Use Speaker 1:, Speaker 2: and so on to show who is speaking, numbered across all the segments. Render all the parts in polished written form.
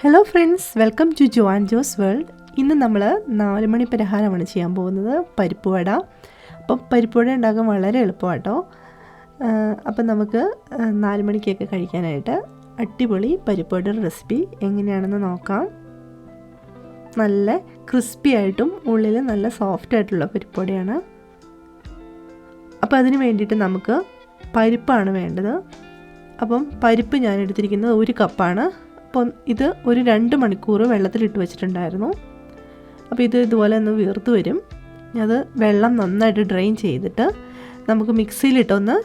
Speaker 1: Hello friends, welcome to Jon Jose world. ഇന്ന് നമ്മൾ 4 മണി പലഹാരമാണ് ചെയ്യാൻ പോകുന്നത്, പരിപ്പ് വട. അപ്പം പരിപ്പ് വട ഉണ്ടാക്കാൻ വളരെ എളുപ്പമാട്ടോ. അപ്പം നമുക്ക് 4 മണിക്കൊക്കെ കഴിക്കാനായിട്ട് അടിപൊളി പരിപ്പ് വടയുടെ റെസിപ്പി എങ്ങനെയാണെന്ന് നോക്കാം. നല്ല ക്രിസ്പി ആയിട്ടും ഉള്ളിൽ നല്ല സോഫ്റ്റ് ആയിട്ടുള്ള പരിപ്പ് വടയാണ്. അപ്പം അതിന് വേണ്ടിയിട്ട് നമുക്ക് പരിപ്പാണ് വേണ്ടത്. അപ്പം പരിപ്പ് ഞാൻ എടുത്തിരിക്കുന്നത് 1 കപ്പാണ്. അപ്പം ഇത് ഒരു 2 മണിക്കൂർ വെള്ളത്തിലിട്ട് വെച്ചിട്ടുണ്ടായിരുന്നു. അപ്പോൾ ഇത് ഇതുപോലെ ഒന്ന് വീർത്ത് വരും. അത് വെള്ളം നന്നായിട്ട് ഡ്രെയിൻ ചെയ്തിട്ട് നമുക്ക് മിക്സിയിലിട്ടൊന്ന്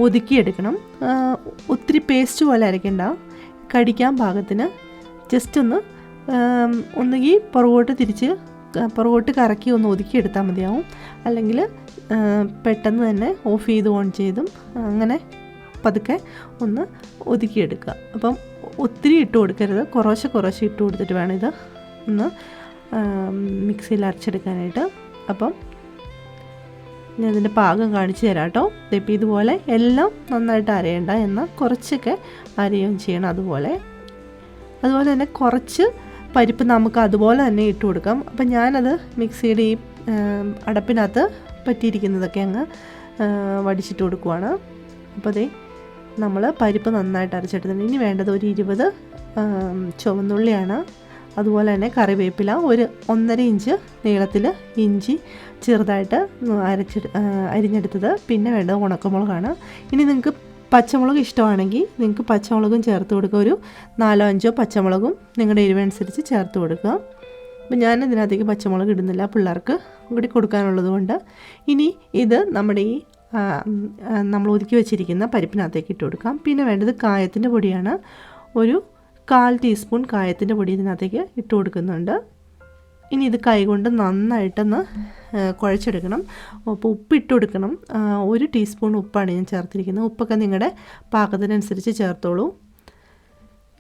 Speaker 1: ഒതുക്കിയെടുക്കണം. ഒത്തിരി പേസ്റ്റ് പോലെ അരയ്ക്കണ്ട, കടിക്കാൻ പാകത്തിന് ജസ്റ്റ് ഒന്ന് ഒന്നുകിൽ പുറകോട്ട് കറക്കി ഒന്ന് ഒതുക്കിയെടുത്താൽ മതിയാവും. അല്ലെങ്കിൽ പെട്ടെന്ന് തന്നെ ഓഫ് ചെയ്ത് ഓൺ ചെയ്തും അങ്ങനെ പതുക്കെ ഒന്ന് ഒതുക്കിയെടുക്കുക. അപ്പം ഒത്തിരി ഇട്ട് കൊടുക്കരുത്, കുറേശ്ശെ ഇട്ട് കൊടുത്തിട്ട് വേണം ഇത് ഒന്ന് മിക്സിയിൽ അരച്ചെടുക്കാനായിട്ട്. അപ്പം ഞാൻ ഇതിൻ്റെ പാകം കാണിച്ചു തരാം കേട്ടോ. ഇപ്പം ഇതുപോലെ എല്ലാം നന്നായിട്ട് അരയണ്ട, എന്നാൽ കുറച്ചൊക്കെ അരയും ചെയ്യണം. അതുപോലെ തന്നെ കുറച്ച് പരിപ്പ് നമുക്ക് അതുപോലെ തന്നെ ഇട്ട് കൊടുക്കാം. അപ്പം ഞാനത് മിക്സിയുടെ ഈ അടപ്പിനകത്ത് പറ്റിയിരിക്കുന്നതൊക്കെ അങ്ങ് വടിച്ചിട്ട് കൊടുക്കുവാണ്. അപ്പോൾ അതേ നമ്മൾ പരിപ്പ് നന്നായിട്ട് അരച്ചെടുത്തിട്ടുണ്ട്. ഇനി വേണ്ടത് ഒരു 20 ചുവന്നുള്ളിയാണ്. അതുപോലെ തന്നെ കറിവേപ്പില, ഒരു 1.5 ഇഞ്ച് നീളത്തിൽ ഇഞ്ചി ചെറുതായിട്ട് അരിഞ്ഞെടുത്തത്. പിന്നെ വേണ്ടത് ഉണക്കമുളകാണ്. ഇനി നിങ്ങൾക്ക് പച്ചമുളക് ഇഷ്ടമാണെങ്കിൽ നിങ്ങൾക്ക് പച്ചമുളകും ചേർത്ത് കൊടുക്കുക. ഒരു 4-5 പച്ചമുളകും നിങ്ങളുടെ എരിവനുസരിച്ച് ചേർത്ത് കൊടുക്കുക. അപ്പം ഞാൻ ഇതിനകത്തേക്ക് പച്ചമുളക് ഇടുന്നില്ല, പിള്ളേർക്ക് കൂടി കൊടുക്കാനുള്ളത് കൊണ്ട്. ഇനി ഇത് നമ്മുടെ ഈ നമ്മൾ ഒതുക്കി വെച്ചിരിക്കുന്ന പരിപ്പിനകത്തേക്ക് ഇട്ട് കൊടുക്കാം. പിന്നെ വേണ്ടത് കായത്തിൻ്റെ പൊടിയാണ്. ഒരു 1/4 ടീസ്പൂൺ കായത്തിൻ്റെ പൊടി ഇതിനകത്തേക്ക് ഇട്ട് കൊടുക്കുന്നുണ്ട്. ഇനി ഇത് കൈകൊണ്ട് നന്നായിട്ടൊന്ന് കുഴച്ചെടുക്കണം. അപ്പോൾ ഉപ്പ് ഇട്ട് കൊടുക്കണം. 1 ടീസ്പൂൺ ഉപ്പാണ് ഞാൻ ചേർത്തിരിക്കുന്നത്. ഉപ്പൊക്കെ നിങ്ങളുടെ പാകത്തിനനുസരിച്ച് ചേർത്തോളൂ.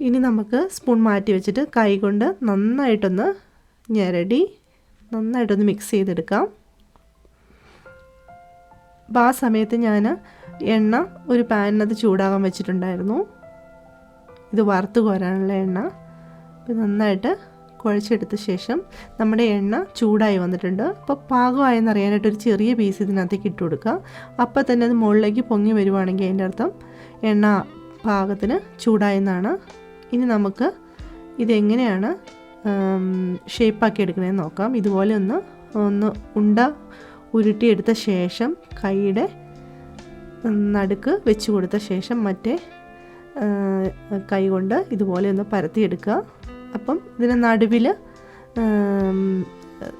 Speaker 1: ഇനി നമുക്ക് സ്പൂൺ മാറ്റി വെച്ചിട്ട് കൈകൊണ്ട് നന്നായിട്ടൊന്ന് ഞെരടി നന്നായിട്ടൊന്ന് മിക്സ് ചെയ്തെടുക്കാം. അപ്പോൾ ആ സമയത്ത് ഞാൻ എണ്ണ ഒരു പാനിനകത്ത് ചൂടാകാൻ വെച്ചിട്ടുണ്ടായിരുന്നു. ഇത് വറുത്ത് കോരാനുള്ള എണ്ണ. ഇത് നന്നായിട്ട് കുഴച്ചെടുത്ത ശേഷം നമ്മുടെ എണ്ണ ചൂടായി വന്നിട്ടുണ്ട്. അപ്പോൾ പാകമായെന്ന് അറിയാനായിട്ട് ഒരു ചെറിയ പീസ് ഇതിനകത്തേക്ക് ഇട്ട് കൊടുക്കുക. അപ്പോൾ തന്നെ അത് മുകളിലേക്ക് പൊങ്ങി വരുവാണെങ്കിൽ അതിൻ്റെ അർത്ഥം എണ്ണ പാകത്തിന് ചൂടായെന്നാണ്. ഇനി നമുക്ക് ഇതെങ്ങനെയാണ് ഷേപ്പാക്കി എടുക്കണമെന്ന് നോക്കാം. ഇതുപോലെ ഒന്ന് ഉണ്ട ഉരുട്ടിയെടുത്ത ശേഷം കൈയുടെ നടുക്ക് വെച്ച് കൊടുത്ത ശേഷം മറ്റേ കൈ കൊണ്ട് ഇതുപോലെ ഒന്ന് പരത്തിയെടുക്കുക. അപ്പം ഇതിന് നടുവിൽ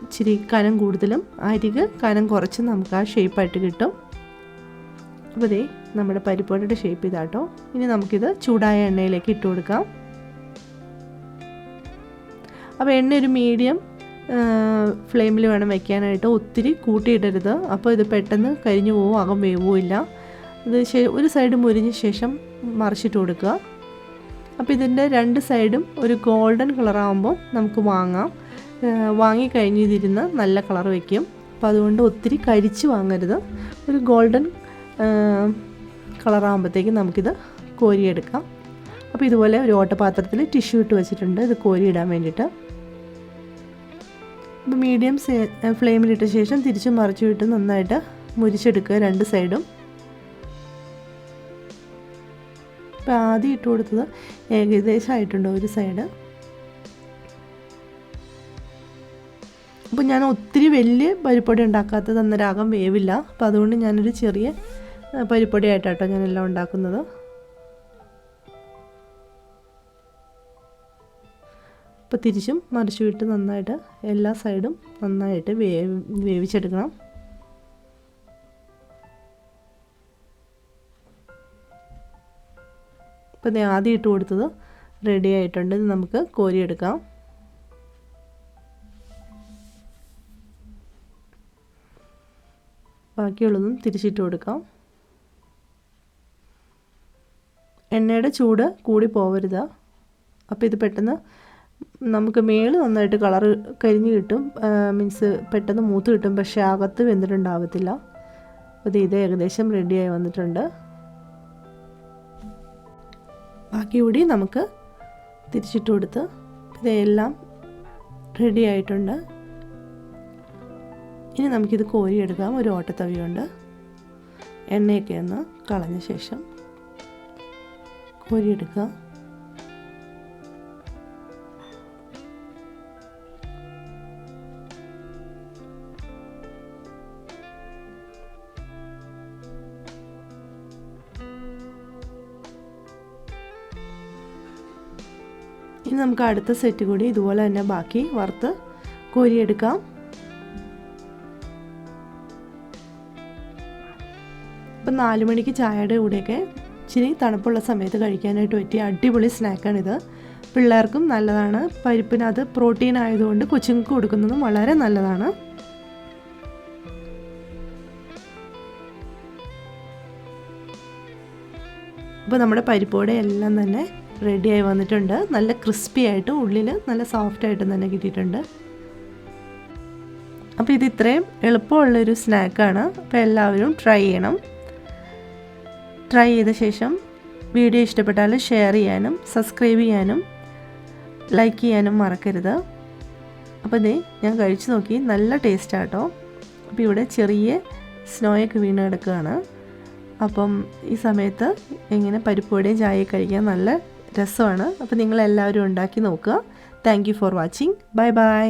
Speaker 1: ഇച്ചിരി കനം കൂടുതലും അരിക് കനം കുറച്ചും നമുക്ക് ആ ഷേപ്പായിട്ട് കിട്ടും. അപ്പോൾ ദേ നമ്മുടെ പരിപ്പുവടയുടെ ഷേപ്പ് ഇതാട്ടോ. ഇനി നമുക്കിത് ചൂടായ എണ്ണയിലേക്ക് ഇട്ട് കൊടുക്കാം. അപ്പോൾ എണ്ണ ഒരു മീഡിയം ഫ്ലെയിമിൽ വേണം വയ്ക്കാനായിട്ട്, ഒത്തിരി കൂട്ടിയിടരുത്. അപ്പോൾ ഇത് പെട്ടെന്ന് കരിഞ്ഞു പോവും, അകം വേവുമില്ല. ഇത് ഒരു സൈഡ് മുരിഞ്ഞ ശേഷം മറിച്ചിട്ട് കൊടുക്കുക. അപ്പോൾ ഇതിൻ്റെ 2 സൈഡും ഒരു ഗോൾഡൻ കളറാകുമ്പോൾ നമുക്ക് വാങ്ങാം. വാങ്ങിക്കഴിഞ്ഞ് ഇതിരുന്ന് നല്ല കളർ വയ്ക്കും. അപ്പോൾ അതുകൊണ്ട് ഒത്തിരി കരിച്ച് വാങ്ങരുത്. ഒരു ഗോൾഡൻ കളറാകുമ്പോഴത്തേക്കും നമുക്കിത് കോരിയെടുക്കാം. അപ്പോൾ ഇതുപോലെ ഒരു ഓട്ടപാത്രത്തിൽ ടിഷ്യൂ ഇട്ട് വെച്ചിട്ടുണ്ട് ഇത് കോരിയിടാൻ വേണ്ടിയിട്ട്. അപ്പോൾ മീഡിയം ഫ്ലെയിമിലിട്ട ശേഷം തിരിച്ച് മറിച്ചു വിട്ട് നന്നായിട്ട് മുരിച്ചെടുക്കുക 2 സൈഡും. അപ്പോൾ ആദ്യം ഇട്ട് കൊടുത്തത് ഏകദേശം ആയിട്ടുണ്ട് ഒരു സൈഡ്. അപ്പോൾ ഞാൻ ഒത്തിരി വലിയ പരിപ്പൊടി ഉണ്ടാക്കാത്തത് അന്നേരം വേവില്ല. അപ്പോൾ അതുകൊണ്ട് ഞാനൊരു ചെറിയ പരിപ്പൊടി ആയിട്ടാട്ടോ ഞാനെല്ലാം ഉണ്ടാക്കുന്നത്. അപ്പോൾ തിരിച്ചും മറിച്ചു വിട്ട് നന്നായിട്ട് എല്ലാ സൈഡും നന്നായിട്ട് വേവിച്ചെടുക്കണം. അപ്പോൾ ഇത് ആദ്യം ഇട്ട് കൊടുത്തത് റെഡി ആയിട്ടുണ്ട്. ഇത് നമുക്ക് കോരിയെടുക്കാം. ബാക്കിയുള്ളതും തിരിച്ചിട്ട് കൊടുക്കാം. എണ്ണയുടെ ചൂട് കൂടി പോവരുത്. അപ്പോൾ ഇത് പെട്ടെന്ന് നമുക്ക് മേളിൽ നന്നായിട്ട് കളറ് കരിഞ്ഞ് കിട്ടും, മീൻസ് പെട്ടെന്ന് മൂത്ത് കിട്ടും. പക്ഷേ അകത്ത് വെന്തിട്ടുണ്ടാവത്തില്ല. അപ്പോൾ ഇത് ഏകദേശം റെഡിയായി വന്നിട്ടുണ്ട്. ബാക്കി കൂടി നമുക്ക് തിരിച്ചിട്ട് കൊടുത്ത് ഇതെല്ലാം റെഡി ആയിട്ടുണ്ട്. ഇനി നമുക്കിത് കോരിയെടുക്കാം. ഒരു ഓട്ടത്തവി കൊണ്ട് എണ്ണയൊക്കെ ഒന്ന് കളഞ്ഞ ശേഷം കോരിയെടുക്കുക. ഇനി നമുക്ക് അടുത്ത സെറ്റ് കൂടി ഇതുപോലെ തന്നെ ബാക്കി വറുത്ത് കോരിയെടുക്കാം. ഇപ്പം 4 മണിക്ക് ചായയുടെ കൂടെയൊക്കെ ഇച്ചിരി തണുപ്പുള്ള സമയത്ത് കഴിക്കാനായിട്ട് പറ്റിയ അടിപൊളി സ്നാക്കാണിത്. പിള്ളേർക്കും നല്ലതാണ്. പരിപ്പിനകത്ത് പ്രോട്ടീൻ ആയതുകൊണ്ട് കൊച്ചുങ്ങൾക്ക് കൊടുക്കുന്നതും വളരെ നല്ലതാണ്. അപ്പോൾ നമ്മുടെ പരിപ്പോടെ എല്ലാം തന്നെ റെഡിയായി വന്നിട്ടുണ്ട്. നല്ല ക്രിസ്പി ആയിട്ട് ഉള്ളിൽ നല്ല സോഫ്റ്റായിട്ടും തന്നെ കിട്ടിയിട്ടുണ്ട്. അപ്പോൾ ഇത് ഇത്രയും എളുപ്പമുള്ളൊരു സ്നാക്കാണ്. അപ്പോൾ എല്ലാവരും ട്രൈ ചെയ്യണം. ട്രൈ ചെയ്ത ശേഷം വീഡിയോ ഇഷ്ടപ്പെട്ടാൽ ഷെയർ ചെയ്യാനും സബ്സ്ക്രൈബ് ചെയ്യാനും ലൈക്ക് ചെയ്യാനും മറക്കരുത്. അപ്പോൾ ഇതേ ഞാൻ കഴിച്ചു നോക്കി, നല്ല ടേസ്റ്റാട്ടോ. അപ്പോൾ ഇവിടെ ചെറിയ സ്നോയൊക്കെ വീണ് കിടക്കുകയാണ്. അപ്പം ഈ സമയത്ത് ഇങ്ങനെ പരിപ്പോടെയും ചായ കഴിക്കാൻ നല്ല രസമാണ്. അപ്പോൾ നിങ്ങളെല്ലാവരും ഉണ്ടാക്കി നോക്കുക. Thank you for watching. Bye bye.